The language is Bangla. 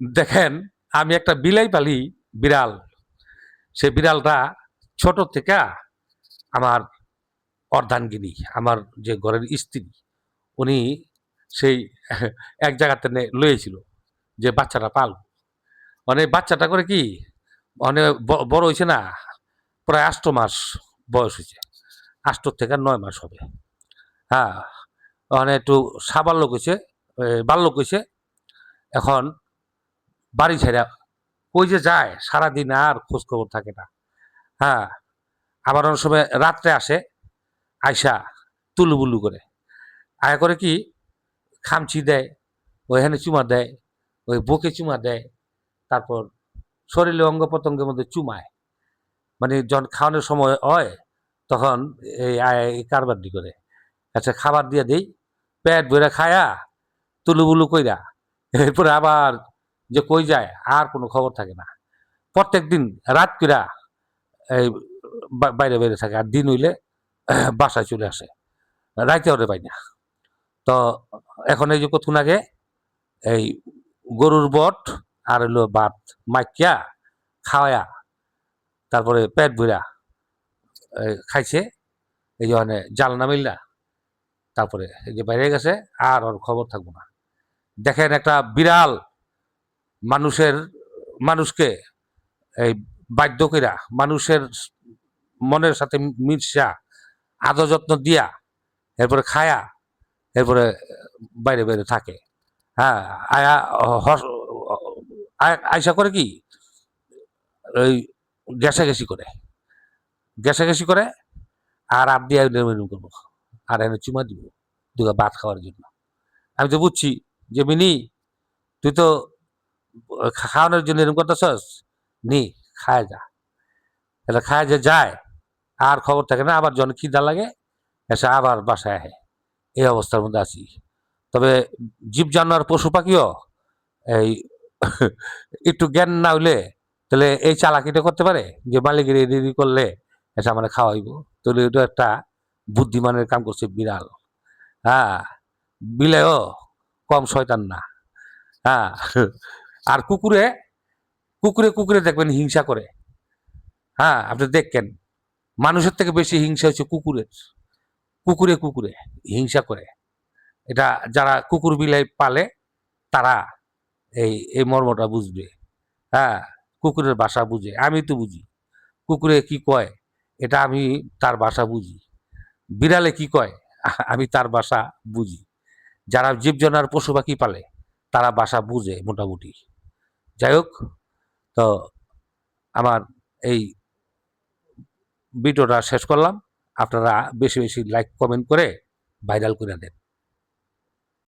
দেখেন, আমি একটা বিলাই পালি, বিড়াল। সে বিড়ালটা ছোট থেকে আমার অর্ধাঙ্গিনী, আমার যে ঘরের স্ত্রী, উনি সেই এক জায়গাতে লয়েছিল যে বাচ্চাটা পাল। মানে বাচ্চাটা করে কি, মানে বড় হয়েছে না, প্রায় 8 মাস বয়স হয়েছে, 8 থেকে 9 মাস হবে। হ্যাঁ, মানে একটু সাবাল্যক হয়েছে, বাল্যক হয়েছে। এখন বাড়ি ছেড়ে কই যে যায় সারাদিন, আর খোঁজ খবর থাকে না। হ্যাঁ, আবার অনেক সময় রাত্রে আসে, আইসা তুলুবুলু করে আয়া করে কি, খামচি দেয়, ওইখানে চুমা দেয়, ওই বুকে চুমা দেয়, তারপর শরীরে অঙ্গ প্রত্যঙ্গের মধ্যে চুমায়। মানে যখন খাওয়ানোর সময় হয় তখন এই কারবারটি করে। আচ্ছা, খাবার দিয়ে দেই, পেট ভরে খায়া তুলুবুলু কইরা এরপরে আবার যে কই যায় আর কোনো খবর থাকে না। প্রত্যেক দিন রাত কইরা এই বাইরে বাইরে থাকে, আর দিন হইলে বাসায় চলে আসে, রাইতে ওরে পাই না। তো এখন এই যে কতক্ষণ আগে এই গরুর বট আর হইলো ভাত মাইকিয়া খাওয়ায়া, তারপরে পেট ভরা খাইছে, এই যে মানে জালনা মিল্লা, তারপরে এই যে বাইরে গেছে, আর ওর খবর থাকবো না। দেখেন, একটা বিড়াল মানুষের মানুষকে এই বাধ্য কইরা, মানুষের মনের সাথে মিশা, আদর যত্ন দিয়া, এরপরে খায়া, এরপরে বাইরে বাইরে থাকে। হ্যাঁ, আয়া আয়সা করে কি, ওই ঘেঁষাঘেঁষি করে, ঘেঁষাঘেঁষি করে, আর আপ দিয়ে করবো, আর এনে চুমা দিব দুগা ভাত খাওয়ার জন্য। আমি তো বুঝছি যে মিনি, তুই তো খাওয়ানোর জন্য এরকম করতেছস, নি খায় যা। এটা খায় যে যায়, আর খবর থাকে না, আবার যখন খিদা লাগে এসে আবার বাসায় আহে। এই অবস্থার মধ্যে আছি। তবে জীব জানোয়ার পশু পাখিও এই একটু জ্ঞান না হইলে তাহলে এই চালাকিটা করতে পারে, যে মালিকের রেডি করলে এটা মানে খাওয়াইব। তাহলে এটা একটা বুদ্ধিমানের কাম করছে বিড়াল। হ্যাঁ, বিলেও কম শয়তান না। হ্যাঁ, আর কুকুরে, কুকুরে কুকুরে দেখবেন হিংসা করে। হ্যাঁ, আপনি দেখেন, মানুষের থেকে বেশি হিংসা হচ্ছে কুকুরের। কুকুরে কুকুরে হিংসা করে। এটা যারা কুকুর বিলাই পালে তারা এই এই মর্মটা বুঝবে। হ্যাঁ, কুকুরের ভাষা বুঝে, আমি তো বুঝি। কুকুরে কি কয় এটা আমি তার ভাষা বুঝি। বিড়ালে কি কয় আমি তার ভাষা বুঝি। যারা জীবজনার পশু পাখি পালে তারা ভাষা বুঝে মোটামুটি। যাই হোক, তো আমার এই ভিডিওটা শেষ করলাম। আপনারা বেশি বেশি লাইক কমেন্ট করে ভাইরাল করে দেন।